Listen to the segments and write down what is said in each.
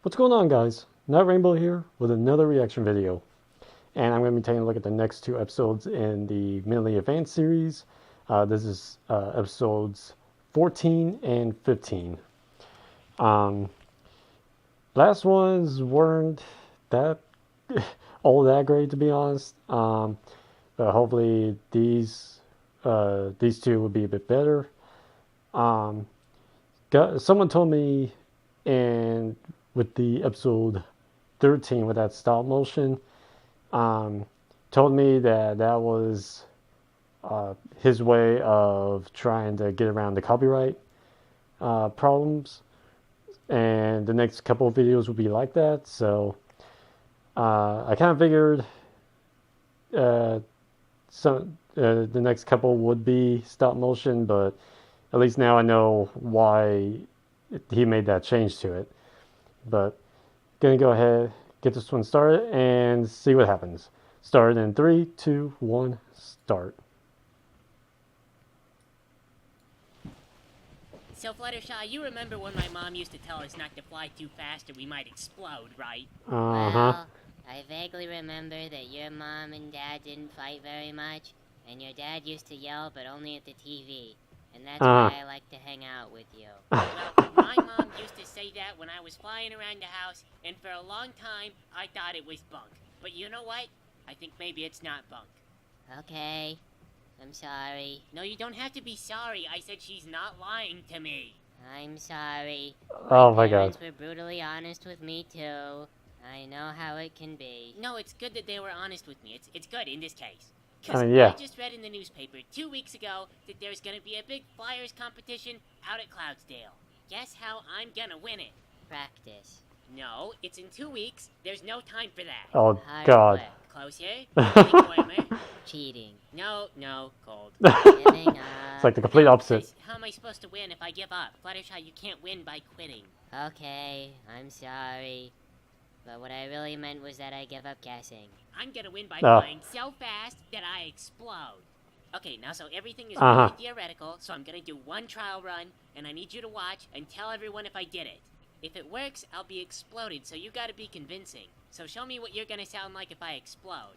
What's going on, guys? Not Rainbow here with another reaction video, and I'm going to be taking a look at the next two episodes in the Mentally Advanced series. This is episodes 14 and 15. Um, Last ones weren't that all that great, to be honest, but hopefully these two will be a bit better. Someone told me, and with the episode 13 with that stop motion, told me that was his way of trying to get around the copyright problems, and the next couple of videos will be like that. So I kind of figured the next couple would be stop motion, but at least now I know why he made that change to it. But gonna go ahead, get this one started, and see what happens. Start in 3, 2, 1, start. So, Fluttershy, you remember when my mom used to tell us not to fly too fast or we might explode, right? Well, I vaguely remember that your mom and dad didn't fight very much, and your dad used to yell, but only at the TV. And that's why I like to hang out with you. Well, my mom used to say that when I was flying around the house, and for a long time, I thought it was bunk. But you know what? I think maybe it's not bunk. Okay. I'm sorry. No, you don't have to be sorry. I said she's not lying to me. I'm sorry. Oh my god. Parents were brutally honest with me, too. I know how it can be. No, it's good that they were honest with me. It's good in this case. Because yeah. I just read in the newspaper 2 weeks ago that there's going to be a big flyers competition out at Cloudsdale. Guess how I'm going to win it? Practice. No, it's in 2 weeks. There's no time for that. Oh Hard god. work. Closer. Getting warmer. Cheating. No, cold. Giving up. It's like the complete opposite. How am I supposed to win if I give up? Fluttershy, you can't win by quitting. Okay, I'm sorry. But what I really meant was that I give up guessing. I'm gonna win by flying so fast that I explode. Okay, now so everything is really theoretical, so I'm gonna do one trial run, and I need you to watch and tell everyone if I did it. If it works, I'll be exploded, so you gotta be convincing. So show me what you're gonna sound like if I explode.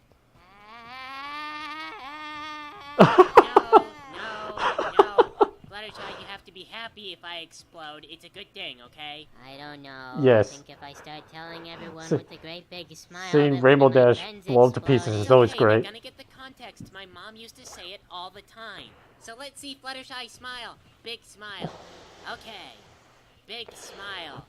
No. Fluttershy, you have to be happy if I explode. It's a good thing, okay? I don't know. Yes. I think if I start telling everyone with a great big smile, Seeing that Rainbow one of my Dash friends blow to pieces exploded. is always Okay, great. You're gonna get the context. My mom used to say it all the time. So let's see Fluttershy smile. Big smile. Okay. Big smile.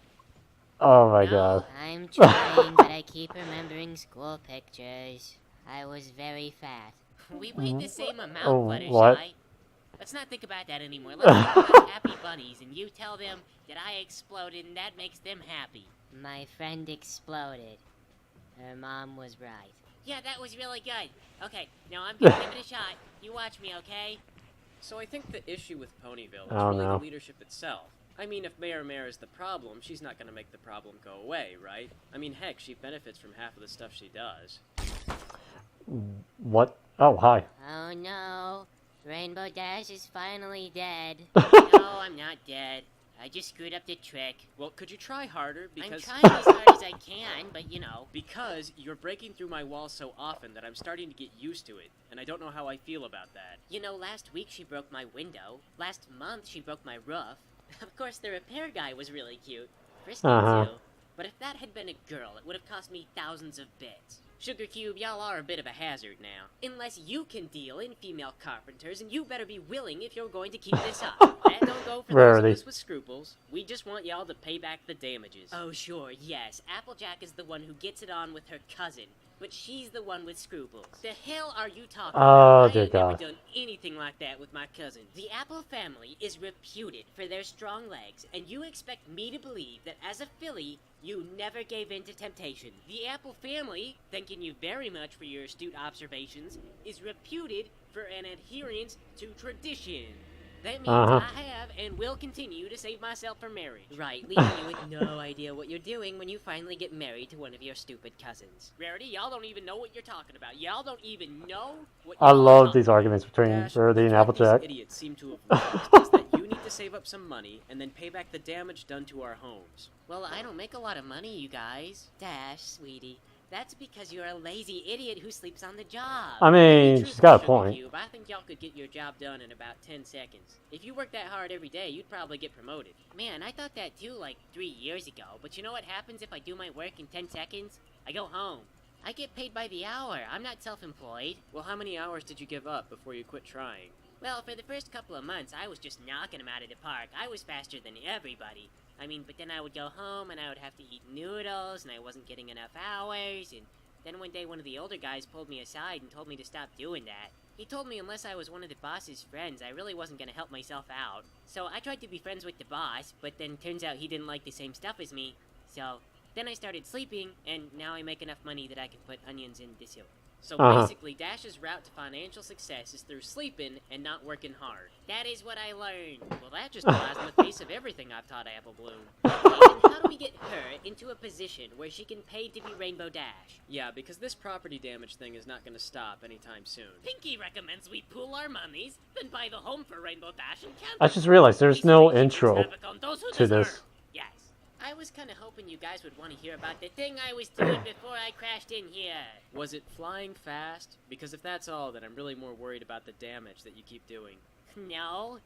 Oh my No. god. I'm trying, but I keep remembering school pictures. I was very fat. We weighed the same amount, Oh, Fluttershy. what? Let's not think about that anymore. Let's think about happy bunnies, and you tell them that I exploded and that makes them happy. My friend exploded. Her mom was right. Yeah, that was really good. Okay, now I'm gonna give it a shot. You watch me, okay? So I think the issue with Ponyville is Oh, really no. the leadership itself. I mean, if Mayor Mare is the problem, she's not going to make the problem go away, right? I mean, heck, she benefits from half of the stuff she does. What? Oh, hi. Oh no. Rainbow Dash is finally dead. No, I'm not dead. I just screwed up the trick. Well, could you try harder? I'm Because trying as hard as I can, but you know. because you're breaking through my wall so often that I'm starting to get used to it, and I don't know how I feel about that. You know, last week she broke my window. Last month she broke my roof. Of course, the repair guy was really cute. Frisky too. But if that had been a girl, it would have cost me thousands of bits. Sugar Cube, y'all are a bit of a hazard now. Unless you can deal in female carpenters, and you better be willing if you're going to keep this up. That don't go for those Rarely. Of us with scruples. We just want y'all to pay back the damages. Oh, sure, yes. Applejack is the one who gets it on with her cousin, but she's the one with scruples. The hell are you talking Oh, about? dear I ain't never God. done anything like that with my cousin. The Apple family is reputed for their strong legs, and you expect me to believe that as a filly, you never gave in to temptation. The Apple family, thanking you very much for your astute observations, is reputed for an adherence to tradition. That means I have and will continue to save myself from marriage. Right, leaving you with no idea what you're doing when you finally get married to one of your stupid cousins. Rarity, y'all don't even know what you're talking about. Y'all don't even know what I y'all love talking these arguments between Dash, Rarity the and threat Applejack. These idiots seem to have realized is that you need to save up some money and then pay back the damage done to our homes. Well, I don't make a lot of money, you guys. Dash, sweetie. That's because you're a lazy idiot who sleeps on the job. I mean, she's got a Sugar point. Cube, I think y'all could get your job done in about 10 seconds. If you work that hard every day, you'd probably get promoted. Man, I thought that too like 3 years ago. But you know what happens if I do my work in 10 seconds? I go home. I get paid by the hour. I'm not self-employed. Well, how many hours did you give up before you quit trying? Well, for the first couple of months, I was just knocking them out of the park. I was faster than everybody. I mean, but then I would go home and I would have to eat noodles and I wasn't getting enough hours. And then one day one of the older guys pulled me aside and told me to stop doing that. He told me unless I was one of the boss's friends, I really wasn't going to help myself out. So I tried to be friends with the boss, but then turns out he didn't like the same stuff as me. So then I started sleeping, and now I make enough money that I can put onions in the soup. So Uh-huh. basically, Dash's route to financial success is through sleeping and not working hard. That is what I learned. Well, that just flies in the face of everything I've taught Apple Bloom. Okay, then how do we get her into a position where she can pay to be Rainbow Dash? Yeah, because this property damage thing is not going to stop anytime soon. Pinky recommends we pool our monies, then buy the home for Rainbow Dash and Canter. I just realized there's no intro to this. Yes. I was kind of hoping you guys would want to hear about the thing I was doing before I crashed in here. Was it flying fast? Because if that's all, then I'm really more worried about the damage that you keep doing. No.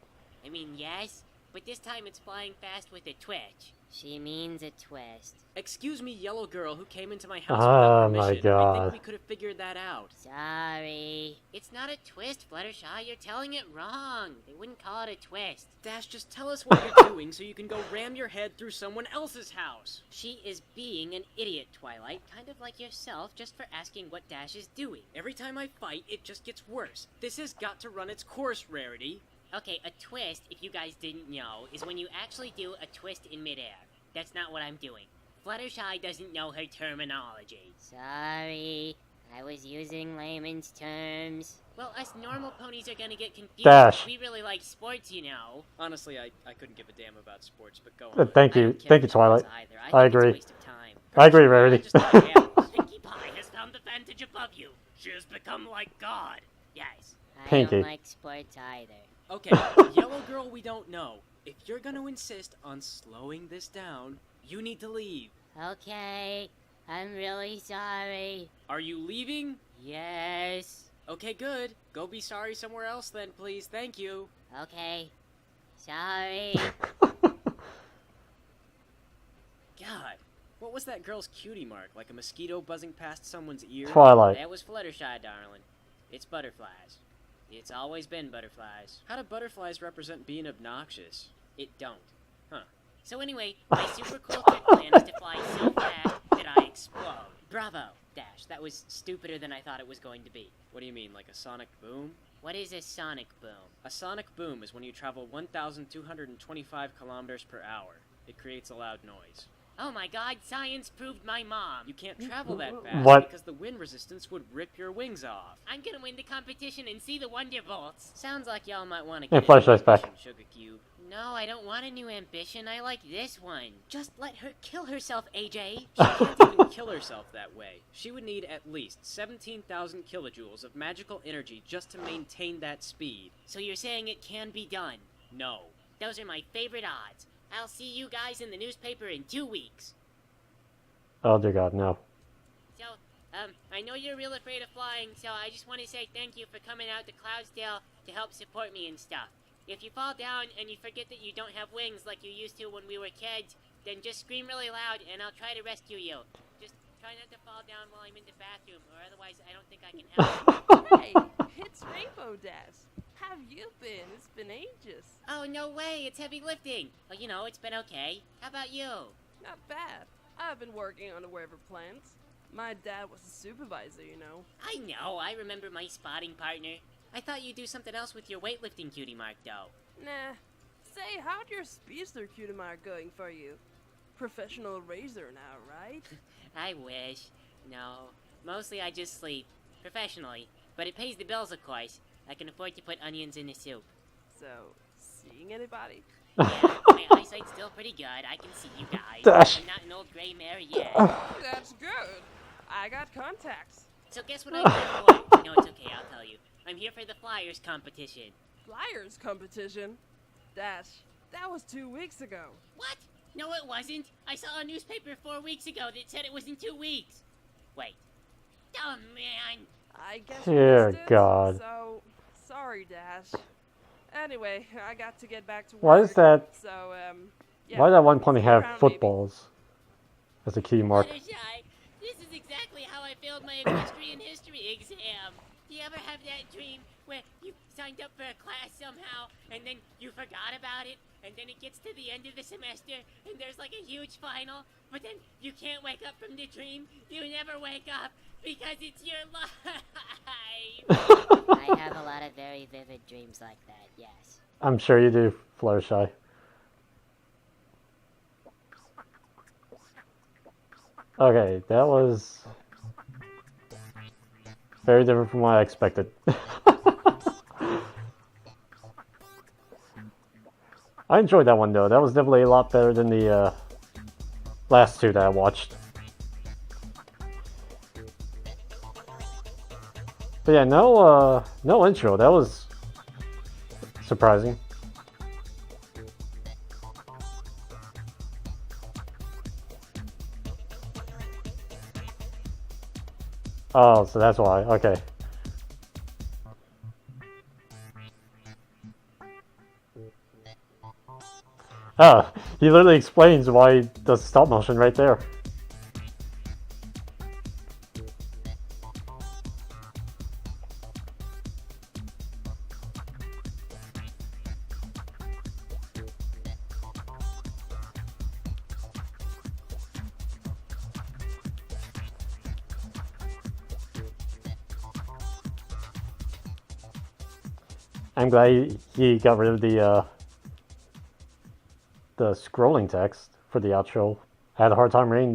I mean, yes, but this time it's flying fast with a twitch. She means a twist. Excuse me, yellow girl who came into my house Oh without my permission. I God. think we could have figured that out. Sorry. It's not a twist, Fluttershy. You're telling it wrong. They wouldn't call it a twist. Dash, just tell us what you're doing so you can go ram your head through someone else's house. She is being an idiot, Twilight, kind of like yourself, just for asking what Dash is doing. Every time I fight, it just gets worse. This has got to run its course, Rarity. Okay, a twist, if you guys didn't know, is when you actually do a twist in midair. That's not what I'm doing. Fluttershy doesn't know her terminology. Sorry. I was using layman's terms. Well, us normal ponies are gonna get confused. Dash. We really like sports, you know. Honestly, I couldn't give a damn about sports, but go Uh, on. Thank I you. don't care Thank you, for sports Twilight. either. I think agree. It's a waste of time. I agree, Rarity. I just don't care. Pinkie Pie has found the vantage above you. She has become like God. Yes. I Pinky. don't like sports either. Okay, yellow girl we don't know. If you're gonna insist on slowing this down, you need to leave. Okay. I'm really sorry. Are you leaving? Yes. Okay, good. Go be sorry somewhere else then, please. Thank you. Okay. Sorry. God, what was that girl's cutie mark? Like a mosquito buzzing past someone's ear? Twilight. That was Fluttershy, darling. It's butterflies. It's always been butterflies. How do butterflies represent being obnoxious? It don't. Huh. So anyway, my super cool trick plan is to fly so fast that I explode. Bravo, Dash. That was stupider than I thought it was going to be. What do you mean, like a sonic boom? What is a sonic boom? A sonic boom is when you travel 1,225 kilometers per hour. It creates a loud noise. Oh my god, science proved my mom. You can't travel that fast What? because the wind resistance would rip your wings off. I'm gonna win the competition and see the Wonderbolts. Sounds like y'all might want to And get flashlights back. Sugar Cube. No, I don't want a new ambition. I like this one. Just let her kill herself, AJ. She can't even kill herself that way. She would need at least 17,000 kilojoules of magical energy just to maintain that speed. So you're saying it can be done? No. Those are my favorite odds. I'll see you guys in the newspaper in 2 weeks. Oh dear God, no. So, I know you're real afraid of flying, so I just want to say thank you for coming out to Cloudsdale to help support me and stuff. If you fall down and you forget that you don't have wings like you used to when we were kids, then just scream really loud and I'll try to rescue you. Just try not to fall down while I'm in the bathroom, or otherwise I don't think I can help you. Hey, it's Rainbow Dash. How have you been? It's been ages. Oh, no way, it's heavy lifting. Well, you know, it's been okay. How about you? Not bad. I've been working on the waiver plans. My dad was a supervisor, you know. I know, I remember my spotting partner. I thought you'd do something else with your weightlifting cutie mark, though. Nah. Say, how'd your speedster cutie mark going for you? Professional racer now, right? I wish. No. Mostly I just sleep. Professionally. But it pays the bills, of course. I can afford to put onions in the soup. So, seeing anybody? Yeah, my eyesight's still pretty good. I can see you guys. Dash. I'm not an old gray mare yet. That's good. I got contacts. So guess what I'm here for? No, it's okay, I'll tell you. I'm here for the Flyers competition. Flyers competition. Dash, that was 2 weeks ago. What? No, it wasn't. I saw a newspaper 4 weeks ago that said it was in 2 weeks. Wait. Oh, man. I guess Dear you missed it, God. So, sorry, Dash. Anyway, I got to get back to work. Why is that? So, yeah. Why did that one planet see have you around, footballs as a key mark? Fluttershy, this is exactly how I failed my equestrian history exam. Do you ever have that dream where you signed up for a class somehow, and then you forgot about it, and then it gets to the end of the semester, and there's like a huge final, but then you can't wake up from the dream? You never wake up because it's your life. I have a lot of very vivid dreams like that, yes. I'm sure you do, Fluttershy. Okay, that was very different from what I expected. I enjoyed that one though. That was definitely a lot better than the last two that I watched. But yeah, no intro. That was surprising. Oh, so that's why. Okay. Ah, he literally explains why he does stop motion right there. I'm glad he got rid of the scrolling text for the outro. I had a hard time reading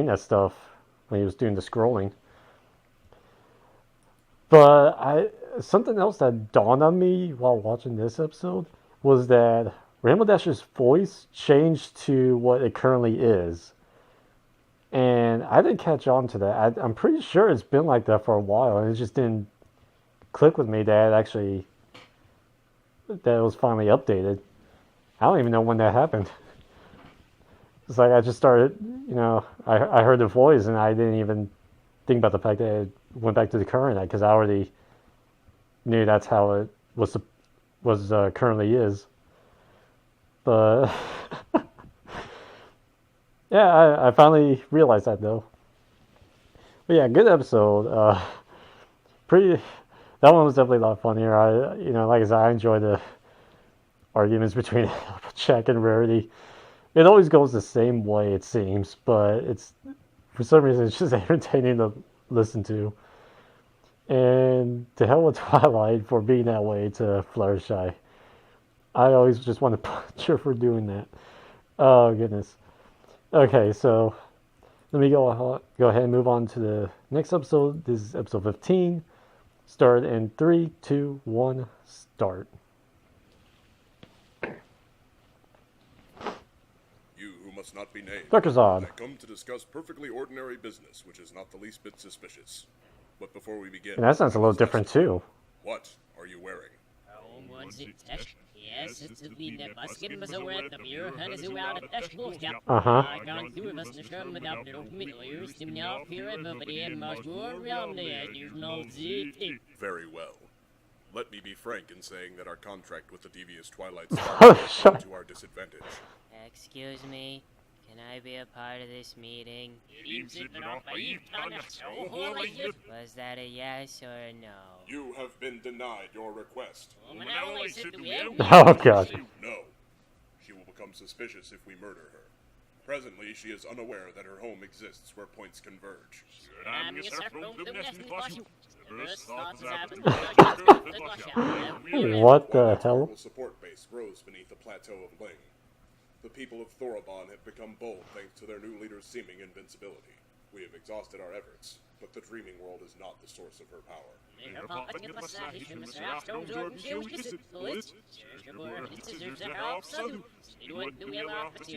that stuff when he was doing the scrolling. But something else that dawned on me while watching this episode was that Rainbow Dash's voice changed to what it currently is. And I didn't catch on to that. I'm pretty sure it's been like that for a while, and it just didn't click with me that it was finally updated. I don't even know when that happened. It's like I just started, I heard the voice and I didn't even think about the fact that it went back to the current, because I already knew that's how it was currently is. But yeah, I finally realized that though. But yeah, good episode. That one was definitely a lot funnier. Like I said, I enjoy the arguments between Applejack and Rarity. It always goes the same way, it seems, but for some reason it's just entertaining to listen to. And to hell with Twilight for being that way to Fluttershy. I always just want to punch her for doing that. Oh goodness. Okay, so let me go ahead and move on to the next episode. This is episode 15. Start in 3, 2, 1, start. You who must not be named. Dr. Zod. I come to discuss perfectly ordinary business, which is not the least bit suspicious. But before we begin... And that sounds a little different too. What are you wearing? Uh-huh. Very well. Let me be frank in saying that our contract with the devious Twilight Oh, Star shut- is to our disadvantage. Excuse me, can I be a part of this meeting? Was that a yes or a no? You have been denied your request. Oh god. No. She will become suspicious if we murder her. Presently, she is unaware that her home exists where points converge. What the hell? Our support base grows beneath the plateau of Ling. The people of Thorobon have become bold thanks to their new leader's seeming invincibility. We have exhausted our efforts, but the dreaming world is not the source of her power.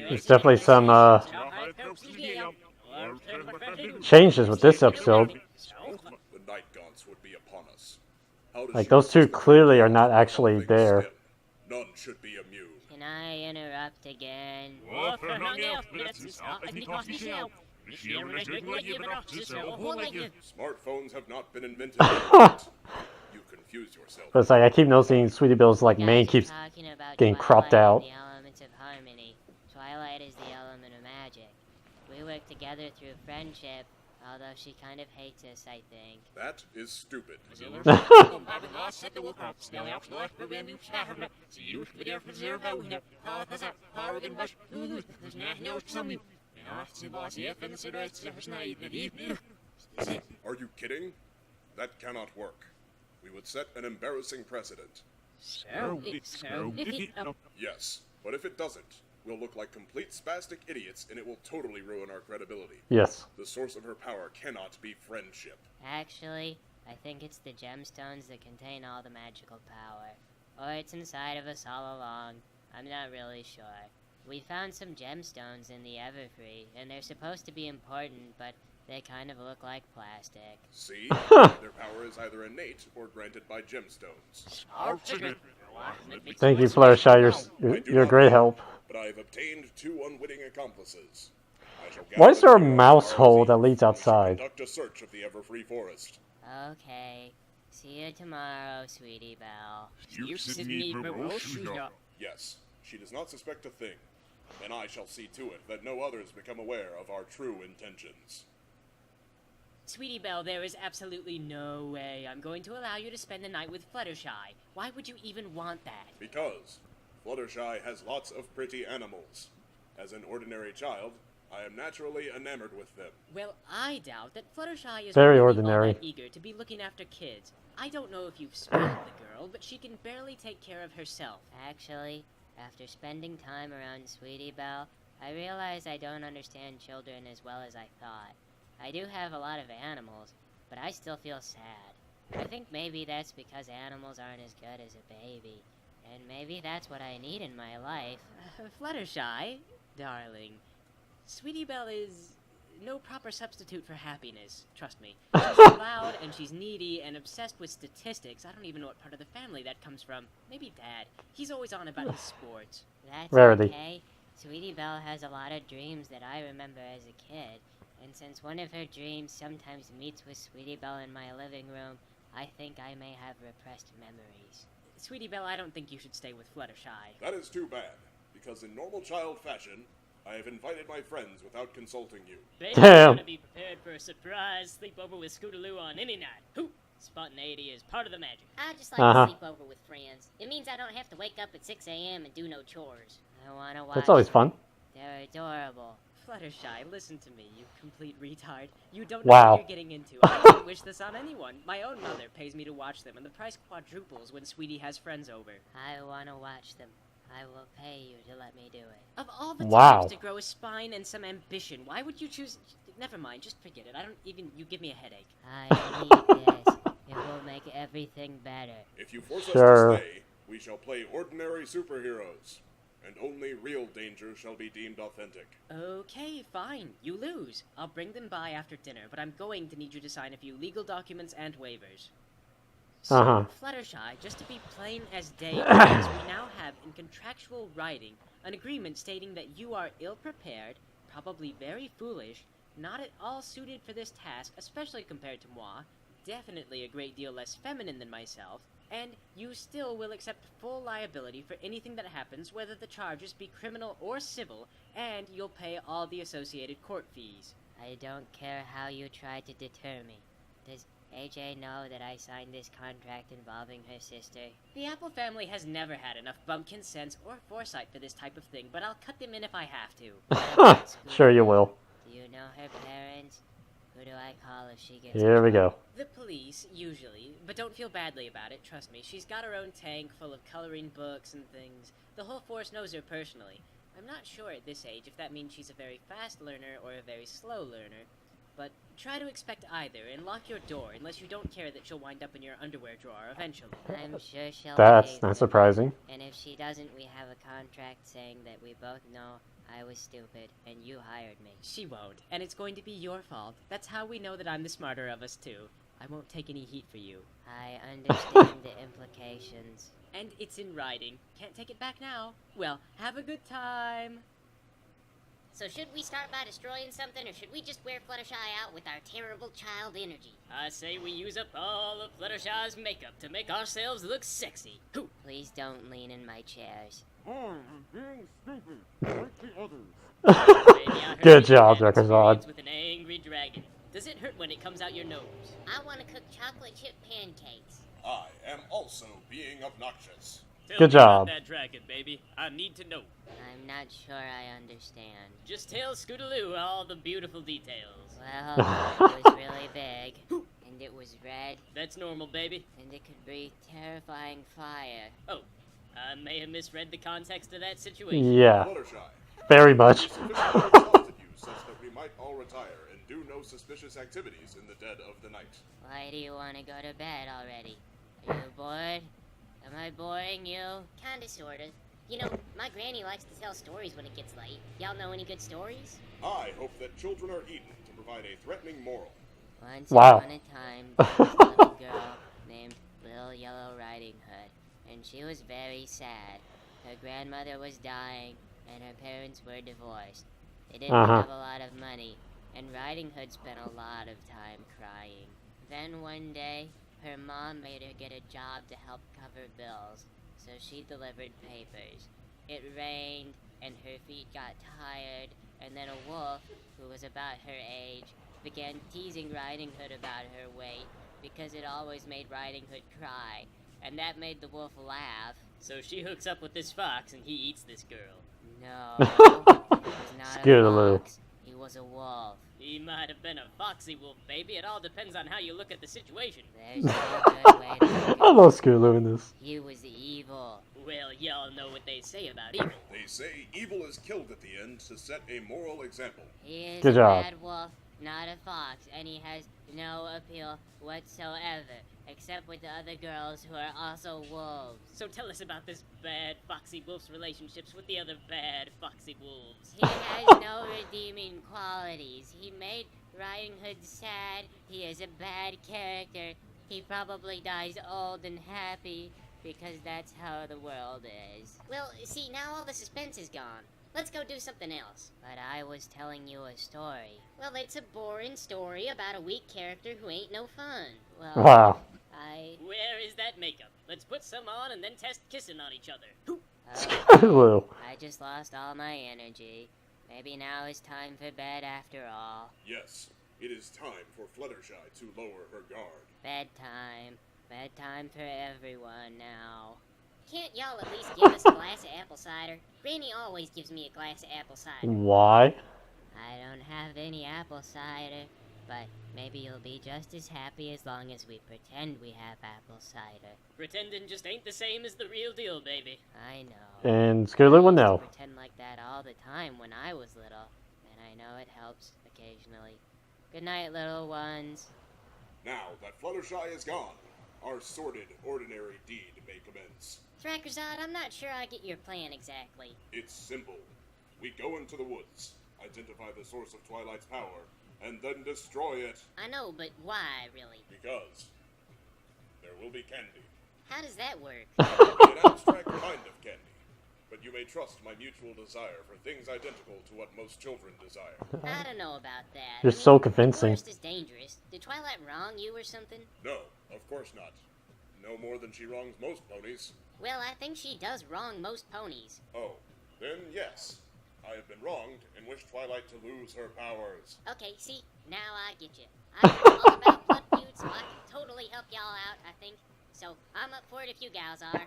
There's definitely some changes with this episode. The Night Gaunts would be upon us. How does Like she those two resist the clearly are power not of actually things there. still? None should be immune. Can I interrupt again? Smartphones have not been invented yet. You confuse yourself. But it's like I keep noticing Sweetie Belle's like You mane guys are keeps talking about getting Twilight cropped and out. the elements of harmony. Twilight is the element of magic. We work together through friendship, although she kind of hates us, I think. That is stupid. Are you kidding? That cannot work. We would set an embarrassing precedent. Yes, but if it doesn't, we'll look like complete spastic idiots and it will totally ruin our credibility. Yes. The source of her power cannot be friendship. Actually, I think it's the gemstones that contain all the magical power. Or it's inside of us all along. I'm not really sure. We found some gemstones in the Everfree, and they're supposed to be important, but they kind of look like plastic. See? Their power is either innate or granted by gemstones. Thank you, Fluttershy. You're a great help. But I have obtained 2 unwitting accomplices. I shall Why gather is there a the mouse hole RZ that leads and we shall outside? Conduct a search of the Everfree forest. Okay. See you tomorrow, Sweetie Belle. Yes, she does not suspect a thing. And I shall see to it that no others become aware of our true intentions. Sweetie Belle, there is absolutely no way I'm going to allow you to spend the night with Fluttershy. Why would you even want that? Because Fluttershy has lots of pretty animals. As an ordinary child, I am naturally enamored with them. Well, I doubt that Fluttershy is Very really ordinary. all that eager to be looking after kids. I don't know if you've spoiled the girl, but she can barely take care of herself. Actually, after spending time around Sweetie Belle, I realize I don't understand children as well as I thought. I do have a lot of animals, but I still feel sad. I think maybe that's because animals aren't as good as a baby. And maybe that's what I need in my life. Fluttershy, darling, Sweetie Belle is no proper substitute for happiness. Trust me. She's loud and she's needy and obsessed with statistics. I don't even know what part of the family that comes from. Maybe Dad. He's always on about his sports. That's Rarity. okay. Sweetie Belle has a lot of dreams that I remember as a kid. And since one of her dreams sometimes meets with Sweetie Belle in my living room, I think I may have repressed memories. Sweetie Belle, I don't think you should stay with Fluttershy. That is too bad, because in normal child fashion, I have invited my friends without consulting you. Baby's Damn. gonna be prepared for a surprise sleepover with Scootaloo on any night. Hoop! Spontaneity is part of the magic. I just like Uh-huh. to sleep over with friends. It means I don't have to wake up at 6 a.m. and do no chores. I want to watch That's always them. fun. They're adorable. Fluttershy, listen to me, you complete retard. You don't know Wow. what you're getting into. I wouldn't wish this on anyone. My own mother pays me to watch them, and the price quadruples when Sweetie has friends over. I want to watch them. I will pay you to let me do it. Of all the Wow. times to grow a spine and some ambition, why would you choose... Never mind, just forget it. I don't even... You give me a headache. I need this. It will make everything better. If you force Sure. us to stay, we shall play ordinary superheroes, and only real danger shall be deemed authentic. Okay, fine. You lose. I'll bring them by after dinner, but I'm going to need you to sign a few legal documents and waivers. So, Uh-huh. Fluttershy, just to be plain as day, because we now have in contractual writing an agreement stating that you are ill-prepared, probably very foolish, not at all suited for this task, especially compared to moi, definitely a great deal less feminine than myself, and you still will accept full liability for anything that happens, whether the charges be criminal or civil, and you'll pay all the associated court fees. I don't care how you try to deter me. Does AJ know that I signed this contract involving her sister? The Apple family has never had enough bumpkin sense or foresight for this type of thing, but I'll cut them in if I have to. Sure you will. Do you know her parents? Who do I call if she gets Here we go. The police, usually, but don't feel badly about it, trust me. She's got her own tank full of coloring books and things. The whole force knows her personally. I'm not sure at this age if that means she's a very fast learner or a very slow learner, but try to expect either and lock your door unless you don't care that she'll wind up in your underwear drawer eventually. I'm sure she'll That's behave not with surprising. me. And if she doesn't, we have a contract saying that we both know I was stupid and you hired me. She won't, and it's going to be your fault. That's how we know that I'm the smarter of us two. I won't take any heat for you. I understand the implications. And it's in writing. Can't take it back now. Well, have a good time. So should we start by destroying something, or should we just wear Fluttershy out with our terrible child energy? I say we use up all of Fluttershy's makeup to make ourselves look sexy. Hoo! Please don't lean in my chairs. Good job, Drekazard. With an angry dragon. Does it hurt when it comes out your nose? I want to cook chocolate chip pancakes. I am also being obnoxious. Tell Good me about job. that dragon, baby. I need to know. I'm not sure I understand. Just tell Scootaloo all the beautiful details. Well, it was really big, and it was red, That's normal, baby. and it could breathe terrifying fire. Oh, I may have misread the context of that situation. Yeah, Fluttershy, very we much. sufficiently exhausted you such that we might all retire and do no suspicious activities in the dead of the night. Why do you want to go to bed already? Are you bored? Am I boring you? Kinda, sorta. You know, my granny likes to tell stories when it gets late. Y'all know any good stories? I hope that children are eaten to provide a threatening moral. Once Wow. upon a time, there was a little girl named Little Yellow Riding Hood, and she was very sad. Her grandmother was dying, and her parents were divorced. They didn't Uh-huh. have a lot of money, and Riding Hood spent a lot of time crying. Then one day, her mom made her get a job to help cover bills, so she delivered papers. It rained, and her feet got tired, and then a wolf, who was about her age, began teasing Riding Hood about her weight because it always made Riding Hood cry, and that made the wolf laugh. So she hooks up with this fox and he eats this girl. No, he was not a Scootaloo. fox. He was a wolf. He might have been a foxy wolf, baby. It all depends on how you look at the situation. There's no good way to look I at love it. Scootaloo in this. He was evil. Well, y'all know what they say about evil. They say evil is killed at the end to set a moral example. He is Good a job. bad wolf, not a fox, and he has no appeal whatsoever, except with the other girls who are also wolves. So tell us about this bad foxy wolf's relationships with the other bad foxy wolves. He has no redeeming qualities. He made Riding Hood sad. He is a bad character. He probably dies old and happy because that's how the world is. Well, see, now all the suspense is gone. Let's go do something else. But I was telling you a story. Well, it's a boring story about a weak character who ain't no fun. Well, Wow. I. Where is that makeup? Let's put some on and then test kissing on each other. Hoo! Scootaloo. I just lost all my energy. Maybe now is time for bed after all. Yes, it is time for Fluttershy to lower her guard. Bedtime. Bedtime for everyone now. Can't y'all at least give us a glass of apple cider? Granny always gives me a glass of apple cider. Why? I don't have any apple cider, but maybe you'll be just as happy as long as we pretend we have apple cider. Pretending just ain't the same as the real deal, baby. I know. And Scootaloo will I used to know. pretend like that all the time when I was little, and I know it helps occasionally. Good night, little ones. Now that Fluttershy is gone, our sordid, ordinary deed may commence. Thrakkerzad, I'm not sure I get your plan exactly. It's simple. We go into the woods, identify the source of Twilight's power, and then destroy it. I know, but why, really? Because there will be candy. How does that work? An abstract kind of candy. But you may trust my mutual desire for things identical to what most children desire. I don't know about that. You're so The convincing. forest is dangerous. Did Twilight wrong you or something? No, of course not. No more than she wrongs most ponies. Well, I think she does wrong most ponies. Oh, then yes. I have been wronged and wish Twilight to lose her powers. Okay, see, now I get you. I know all about blood feuds, so I can totally help y'all out, I think. So, I'm up for it if you gals are.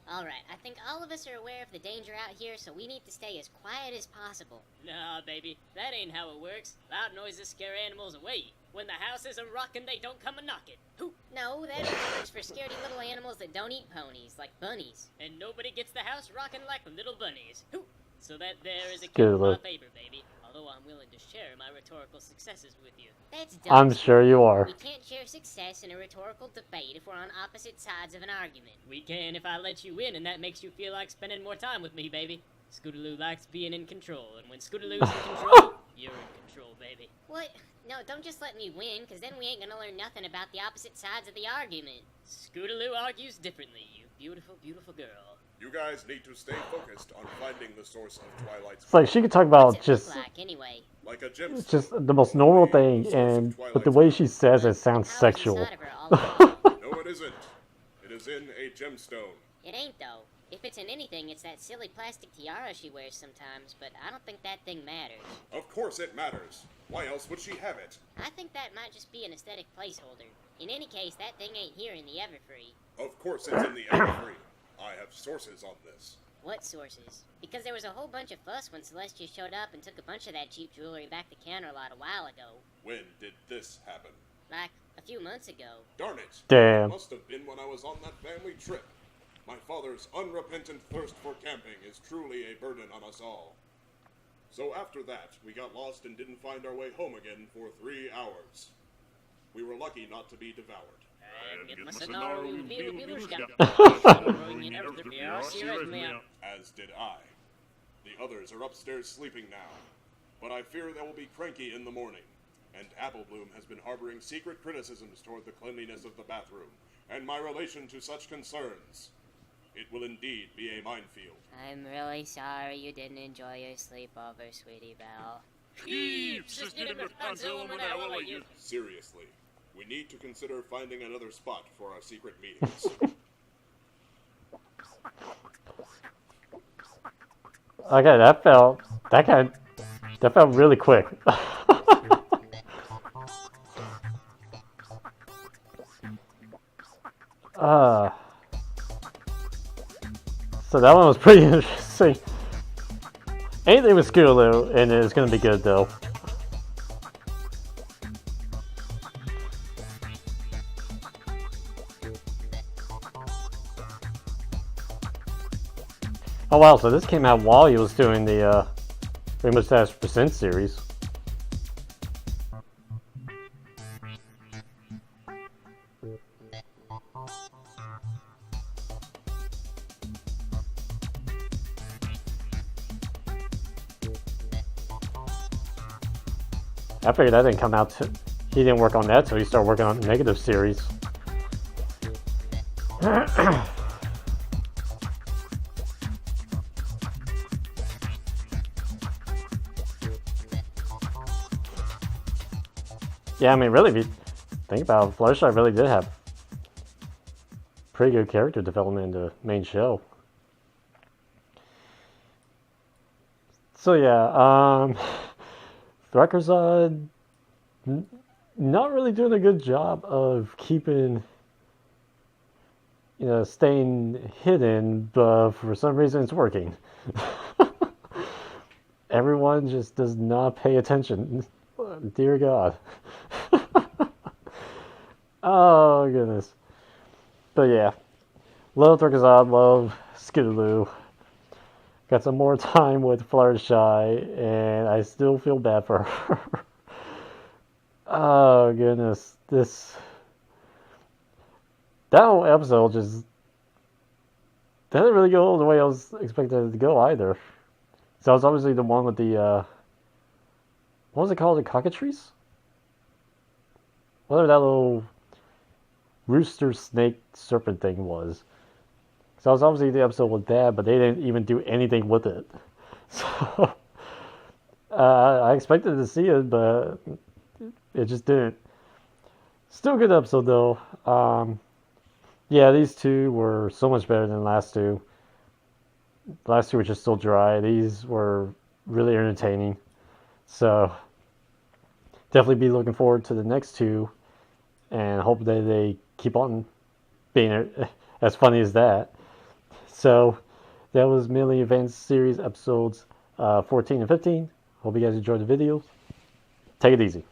Alright, I think all of us are aware of the danger out here, so we need to stay as quiet as possible. Nah, baby, that ain't how it works. Loud noises scare animals away. When the house isn't rockin', they don't come a knockin'. Hoo! No, that only works for scaredy little animals that don't eat ponies, like bunnies. And nobody gets the house rockin' like little bunnies. Hoo! So that there is a Good cue in my look. favor, baby. Although I'm willing to share my rhetorical successes with you. That's dumb. I'm sure you are. We can't share success in a rhetorical debate if we're on opposite sides of an argument. We can if I let you in, and that makes you feel like spending more time with me, baby. Scootaloo likes being in control, and when Scootaloo's in control, You're in control, baby. What? No, don't just let me win, because then we ain't gonna learn nothing about the opposite sides of the argument. Scootaloo argues differently, you beautiful, beautiful girl. You guys need to stay focused on finding the source of Twilight's It's like she could talk about What's it just look like, anyway? like a gemstone. it's just the most normal thing, and but the way she says it sounds How is sexual. inside of her all along? No, it isn't. It is in a gemstone. It ain't, though. If it's in anything, it's that silly plastic tiara she wears sometimes, but I don't think that thing matters. Of course it matters. Why else would she have it? I think that might just be an aesthetic placeholder. In any case, that thing ain't here in the Everfree. Of course it's in the Everfree. I have sources on this. What sources? Because there was a whole bunch of fuss when Celestia showed up and took a bunch of that cheap jewelry back to Counterlot a while ago. When did this happen? Like, a few months ago. Darn it. Damn. It must have been when I was on that family trip. My father's unrepentant thirst for camping is truly a burden on us all. So after that, we got lost and didn't find our way home again for 3 hours. We were lucky not to be devoured. As did I. The others are upstairs sleeping now, but I fear they will be cranky in the morning. And Applebloom has been harboring secret criticisms toward the cleanliness of the bathroom, and my relation to such concerns. It will indeed be a minefield. I'm really sorry you didn't enjoy your sleepover, Sweetie Belle. Seriously, we need to consider finding another spot for our secret meetings. Okay, that felt really quick. So that one was pretty interesting. Anything with Scootaloo, and it's gonna be good though. Oh wow, so this came out while he was doing the Rainbow Dash Percent series. I figured that didn't come out. He didn't work on that, so he started working on the Negative series. Yeah, I mean, really, if you think about it, Fluttershy really did have pretty good character development in the main show. So yeah, Thrakkerzard not really doing a good job of keeping, staying hidden, but for some reason it's working. Everyone just does not pay attention. Dear God. Oh goodness. But yeah, love Thrakkerzard, love Scootaloo. Got some more time with Fluttershy, and I still feel bad for her. Oh goodness, that whole episode just didn't really go the way I was expecting it to go either. So it was obviously the one with the what was it called? The cockatrice? Whatever that little rooster snake serpent thing was. So it was obviously the episode with that, but they didn't even do anything with it. So I expected to see it, but it just didn't. Still a good episode though. Yeah, these two were so much better than the last two. The last two were just still dry. These were really entertaining. So definitely be looking forward to the next two, and hope that they keep on being as funny as that. So that was Merely Advanced Series episodes 14 and 15. Hope you guys enjoyed the video. Take it easy.